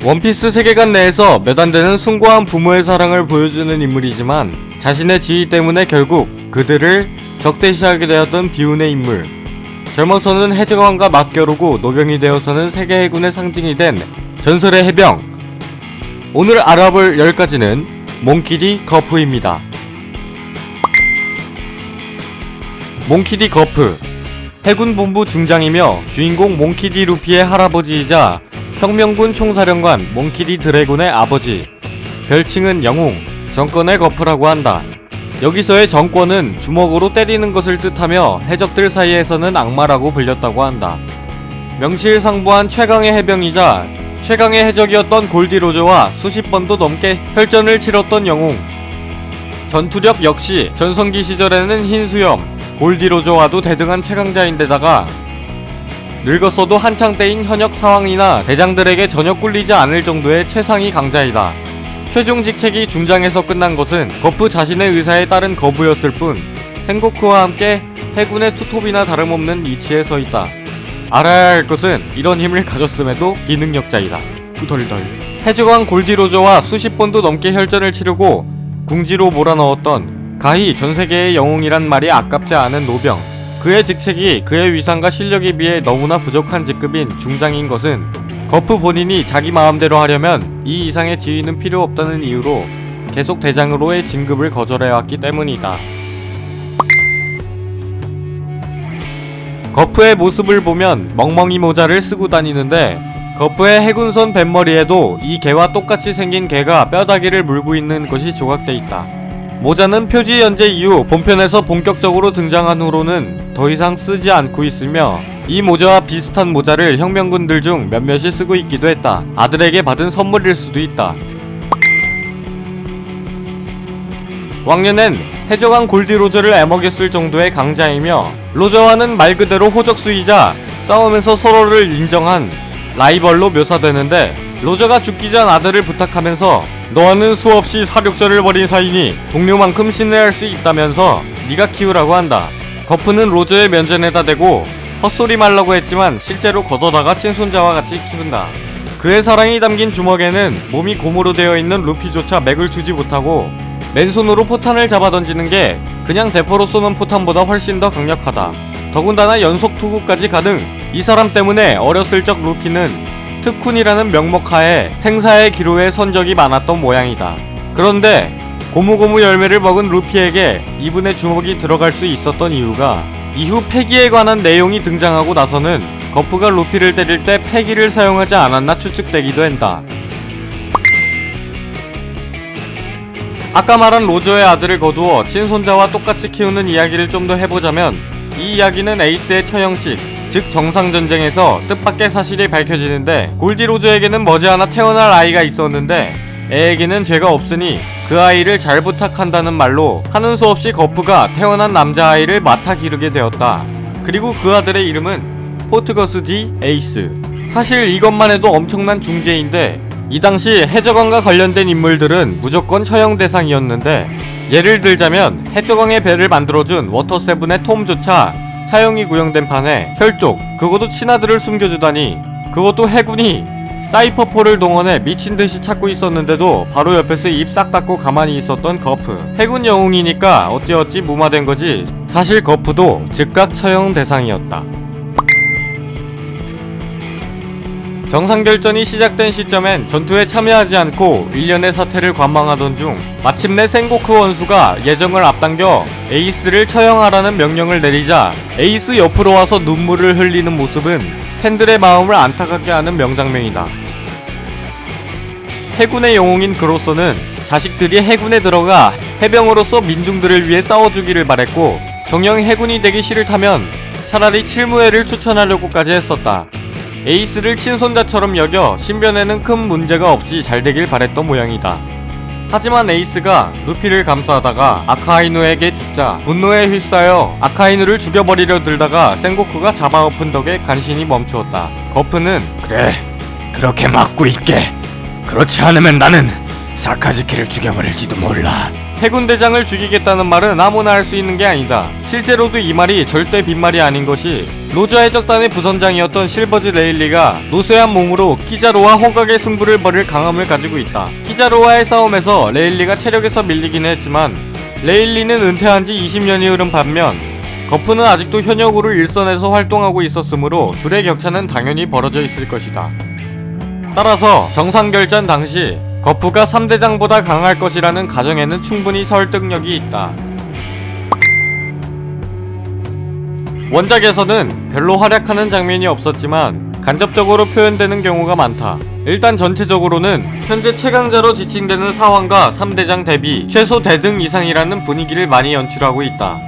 원피스 세계관 내에서 몇 안되는 숭고한 부모의 사랑을 보여주는 인물이지만 자신의 지위 때문에 결국 그들을 적대시하게 되었던 비운의 인물. 젊어서는 해적왕과 맞겨루고 노병이 되어서는 세계 해군의 상징이 된 전설의 해병. 오늘 알아볼 10가지는 몽키 D. 거프입니다. 몽키 D. 거프, 해군본부 중장이며 주인공 몽키 D. 루피의 할아버지이자 혁명군 총사령관 몽키 D. 드래곤의 아버지. 별칭은 영웅, 정권의 거프라고 한다. 여기서의 정권은 주먹으로 때리는 것을 뜻하며 해적들 사이에서는 악마라고 불렸다고 한다. 명실상부한 최강의 해병이자 최강의 해적이었던 골디 로저와 수십 번도 넘게 혈전을 치렀던 영웅. 전투력 역시 전성기 시절에는 흰수염 골디 로저와도 대등한 최강자인데다가 늙었어도 한창 때인 현역 사왕이나 대장들에게 전혀 꿀리지 않을 정도의 최상위 강자이다. 최종 직책이 중장에서 끝난 것은 거프 자신의 의사에 따른 거부였을 뿐 생고쿠와 함께 해군의 투톱이나 다름없는 위치에 서있다. 알아야 할 것은 이런 힘을 가졌음에도 비능력자이다. 후덜덜. 해적왕 골디 로저와 수십 번도 넘게 혈전을 치르고 궁지로 몰아넣었던 가히 전세계의 영웅이란 말이 아깝지 않은 노병. 그의 직책이 그의 위상과 실력에 비해 너무나 부족한 직급인 중장인 것은 거프 본인이 자기 마음대로 하려면 이 이상의 지위는 필요 없다는 이유로 계속 대장으로의 진급을 거절해왔기 때문이다. 거프의 모습을 보면 멍멍이 모자를 쓰고 다니는데 거프의 해군선 뱃머리에도 이 개와 똑같이 생긴 개가 뼈다귀를 물고 있는 것이 조각돼 있다. 모자는 표지 연재 이후 본편에서 본격적으로 등장한 후로는 더 이상 쓰지 않고 있으며 이 모자와 비슷한 모자를 혁명군들 중 몇몇이 쓰고 있기도 했다. 아들에게 받은 선물일 수도 있다. 왕년엔 해적왕 골디 로저를 애먹였을 정도의 강자이며 로저와는 말 그대로 호적수이자 싸움에서 서로를 인정한 라이벌로 묘사되는데 로저가 죽기 전 아들을 부탁하면서 너와는 수없이 사륙전을 벌인 사이니 동료만큼 신뢰할 수 있다면서 네가 키우라고 한다. 거프는 로저의 면전에다 대고 헛소리 말라고 했지만 실제로 걷어다가 친손자와 같이 키운다. 그의 사랑이 담긴 주먹에는 몸이 고무로 되어 있는 루피조차 맥을 주지 못하고 맨손으로 포탄을 잡아 던지는 게 그냥 대포로 쏘는 포탄보다 훨씬 더 강력하다. 더군다나 연속 투구까지 가능. 이 사람 때문에 어렸을 적 루피는 특훈이라는 명목하에 생사의 기로에 선 적이 많았던 모양이다. 그런데 고무고무 열매를 먹은 루피에게 이분의 주먹이 들어갈 수 있었던 이유가 이후 패기에 관한 내용이 등장하고 나서는 거프가 루피를 때릴 때 패기를 사용하지 않았나 추측되기도 한다. 아까 말한 로저의 아들을 거두어 친손자와 똑같이 키우는 이야기를 좀 더 해보자면 이 이야기는 에이스의 처형식, 즉 정상전쟁에서 뜻밖의 사실이 밝혀지는데 골디 로저에게는 머지않아 태어날 아이가 있었는데 애에게는 죄가 없으니 그 아이를 잘 부탁한다는 말로 하는 수 없이 거프가 태어난 남자아이를 맡아 기르게 되었다. 그리고 그 아들의 이름은 포트거스 D. 에이스. 사실 이것만 해도 엄청난 중죄인데 이 당시 해적왕과 관련된 인물들은 무조건 처형 대상이었는데 예를 들자면 해적왕의 배를 만들어준 워터7의 톰조차 사형이 구형된 판에 혈족, 그것도 친아들을 숨겨주다니. 그것도 해군이 사이퍼포를 동원해 미친듯이 찾고 있었는데도 바로 옆에서 입 싹 닫고 가만히 있었던 거프. 해군 영웅이니까 어찌어찌 무마된 거지. 사실 거프도 즉각 처형 대상이었다. 정상결전이 시작된 시점엔 전투에 참여하지 않고 일련의 사태를 관망하던 중 마침내 생고쿠 원수가 예정을 앞당겨 에이스를 처형하라는 명령을 내리자 에이스 옆으로 와서 눈물을 흘리는 모습은 팬들의 마음을 안타깝게 하는 명장면이다. 해군의 영웅인 그로서는 자식들이 해군에 들어가 해병으로서 민중들을 위해 싸워주기를 바랬고 정녕 해군이 되기 싫다면 차라리 칠무회를 추천하려고까지 했었다. 에이스를 친손자처럼 여겨 신변에는 큰 문제가 없이 잘 되길 바랬던 모양이다. 하지만 에이스가 루피를 감싸다가 아카이누에게 죽자 분노에 휩싸여 아카이누를 죽여버리려 들다가 생고쿠가 잡아엎은 덕에 간신히 멈추었다. 거프는 그래, 그렇게 막고 있게. 그렇지 않으면 나는 사카즈키를 죽여버릴지도 몰라. 해군대장을 죽이겠다는 말은 아무나 할 수 있는 게 아니다. 실제로도 이 말이 절대 빈말이 아닌 것이 로저 해적단의 부선장이었던 실버즈 레일리가 노쇠한 몸으로 키자로와 호각의 승부를 벌일 강함을 가지고 있다. 키자로와의 싸움에서 레일리가 체력에서 밀리긴 했지만 레일리는 은퇴한 지 20년이 흐른 반면 거프는 아직도 현역으로 일선에서 활동하고 있었으므로 둘의 격차는 당연히 벌어져 있을 것이다. 따라서 정상결전 당시 거프가 3대장보다 강할 것이라는 가정에는 충분히 설득력이 있다. 원작에서는 별로 활약하는 장면이 없었지만 간접적으로 표현되는 경우가 많다. 일단 전체적으로는 현재 최강자로 지칭되는 사황과 3대장 대비 최소 대등 이상이라는 분위기를 많이 연출하고 있다.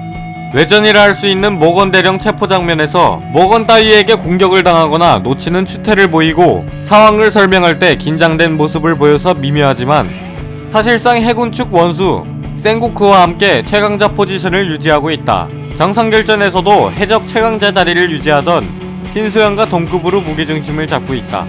외전이라 할 수 있는 모건 대령 체포 장면에서 모건 따위에게 공격을 당하거나 놓치는 추태를 보이고 상황을 설명할 때 긴장된 모습을 보여서 미묘하지만 사실상 해군 측 원수 센고쿠와 함께 최강자 포지션을 유지하고 있다. 정상결전에서도 해적 최강자 자리를 유지하던 흰수염과 동급으로 무게중심을 잡고 있다.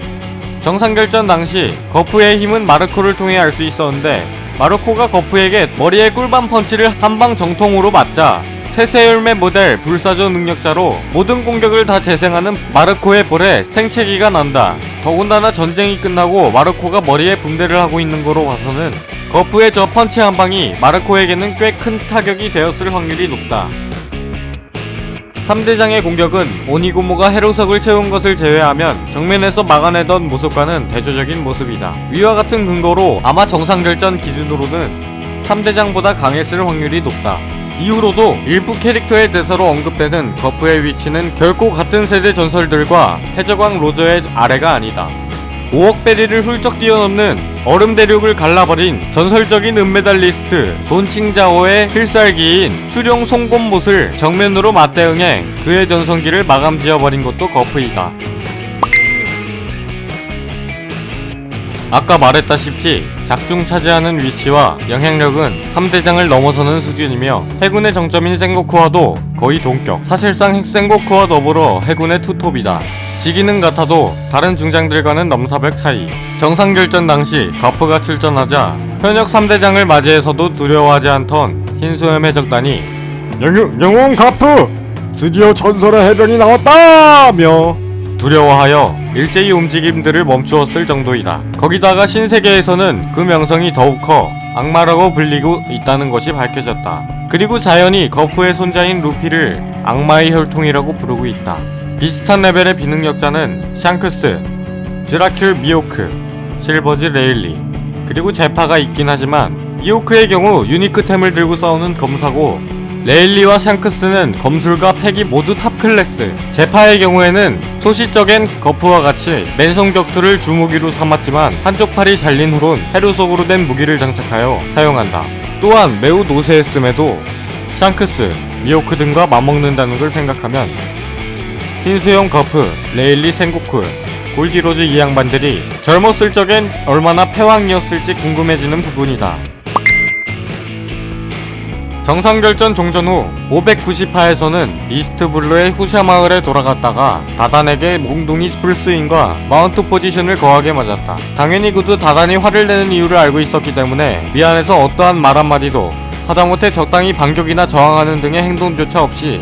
정상결전 당시 거프의 힘은 마르코를 통해 알 수 있었는데 마르코가 거프에게 머리에 꿀밤 펀치를 한방 정통으로 맞자 세세열매 모델 불사조 능력자로 모든 공격을 다 재생하는 마르코의 볼에 생채기가 난다. 더군다나 전쟁이 끝나고 마르코가 머리에 붕대를 하고 있는 거로 봐서는 거프의 저 펀치 한 방이 마르코에게는 꽤 큰 타격이 되었을 확률이 높다. 3대장의 공격은 오니구모가 해로석을 채운 것을 제외하면 정면에서 막아내던 모습과는 대조적인 모습이다. 위와 같은 근거로 아마 정상결전 기준으로는 3대장보다 강했을 확률이 높다. 이후로도 일부 캐릭터의 대사로 언급되는 거프의 위치는 결코 같은 세대 전설들과 해적왕 로저의 아래가 아니다. 5억 베리를 훌쩍 뛰어넘는 얼음 대륙을 갈라버린 전설적인 은메달리스트 돈칭자오의 필살기인 추룡 송곳못을 정면으로 맞대응해 그의 전성기를 마감지어버린 것도 거프이다. 아까 말했다시피 작중 차지하는 위치와 영향력은 3대장을 넘어서는 수준이며 해군의 정점인 센고쿠와도 거의 동격. 사실상 센고쿠와 더불어 해군의 투톱이다. 지기는 같아도 다른 중장들과는 넘사벽 차이. 정상결전 당시 거프가 출전하자 현역 3대장을 맞이해서도 두려워하지 않던 흰수염 해적단이 영웅 거프! 드디어 전설의 해병이 나왔다며 두려워하여 일제히 움직임들을 멈추었을 정도이다. 거기다가 신세계에서는 그 명성이 더욱 커 악마라고 불리고 있다는 것이 밝혀졌다. 그리고 자연히 거프의 손자인 루피를 악마의 혈통이라고 부르고 있다. 비슷한 레벨의 비능력자는 샹크스, 즈라킬 미호크, 실버즈 레일리, 그리고 제파가 있긴 하지만 미호크의 경우 유니크템을 들고 싸우는 검사고 레일리와 샹크스는 검술과 패기 모두 탑 클래스. 제파의 경우에는 소시적엔 거프와 같이 맨손 격투를 주무기로 삼았지만 한쪽 팔이 잘린 후론 해루속으로 된 무기를 장착하여 사용한다. 또한 매우 노쇠했음에도 샹크스, 미호크 등과 맞먹는다는 걸 생각하면 흰수염 거프, 레일리 센고쿠, 골디로즈 이 양반들이 젊었을 적엔 얼마나 패왕이었을지 궁금해지는 부분이다. 정상결전 종전 후 590화에서는 이스트블루의 후샤 마을에 돌아갔다가 다단에게 몽둥이 풀스윙과 마운트 포지션을 거하게 맞았다. 당연히 그도 다단이 화를 내는 이유를 알고 있었기 때문에 미안해서 어떠한 말 한마디도 하다못해 적당히 반격이나 저항하는 등의 행동조차 없이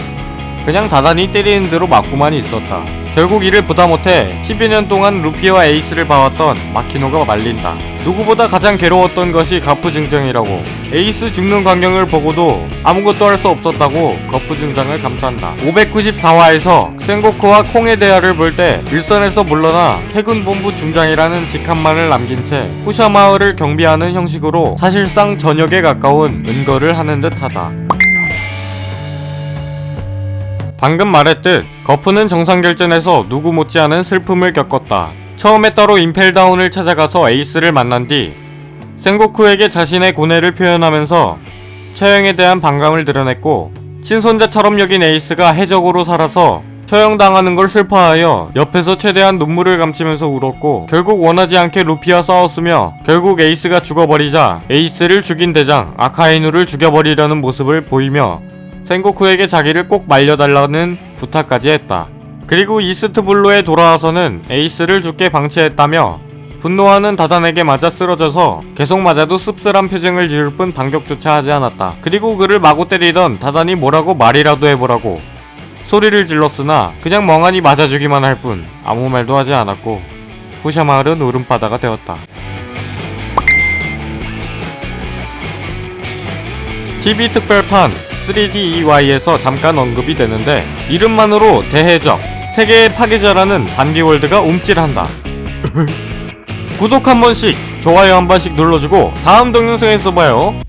그냥 다단이 때리는 대로 맞고만 있었다. 결국 이를 보다 못해 10여 년 동안 루피와 에이스를 봐왔던 마키노가 말린다. 누구보다 가장 괴로웠던 것이 거프 증정이라고. 에이스 죽는 광경을 보고도 아무것도 할 수 없었다고 거프 증정을 감싼다. 594화에서 센고쿠와 콩의 대화를 볼 때 일선에서 물러나 해군본부 중장이라는 직함만을 남긴 채 후샤 마을을 경비하는 형식으로 사실상 전역에 가까운 은거를 하는 듯하다. 방금 말했듯 거프는 정상결전에서 누구 못지않은 슬픔을 겪었다. 처음에 따로 임펠다운을 찾아가서 에이스를 만난 뒤 센고쿠에게 자신의 고뇌를 표현하면서 처형에 대한 반감을 드러냈고 친손자처럼 여긴 에이스가 해적으로 살아서 처형당하는 걸 슬퍼하여 옆에서 최대한 눈물을 감추면서 울었고 결국 원하지 않게 루피와 싸웠으며 결국 에이스가 죽어버리자 에이스를 죽인 대장 아카이누를 죽여버리려는 모습을 보이며 센고쿠에게 자기를 꼭 말려달라는 부탁까지 했다. 그리고 이스트블루에 돌아와서는 에이스를 죽게 방치했다며 분노하는 다단에게 맞아 쓰러져서 계속 맞아도 씁쓸한 표정을 지을 뿐 반격조차 하지 않았다. 그리고 그를 마구 때리던 다단이 뭐라고 말이라도 해보라고 소리를 질렀으나 그냥 멍하니 맞아주기만 할 뿐 아무 말도 하지 않았고 후샤 마을은 울음바다가 되었다. TV 특별판 3DEY에서 잠깐 언급이 되는데 이름만으로 대해적, 세계의 파괴자라는 반디월드가 움찔한다. 구독 한 번씩, 좋아요 한 번씩 눌러주고 다음 동영상에서 봐요.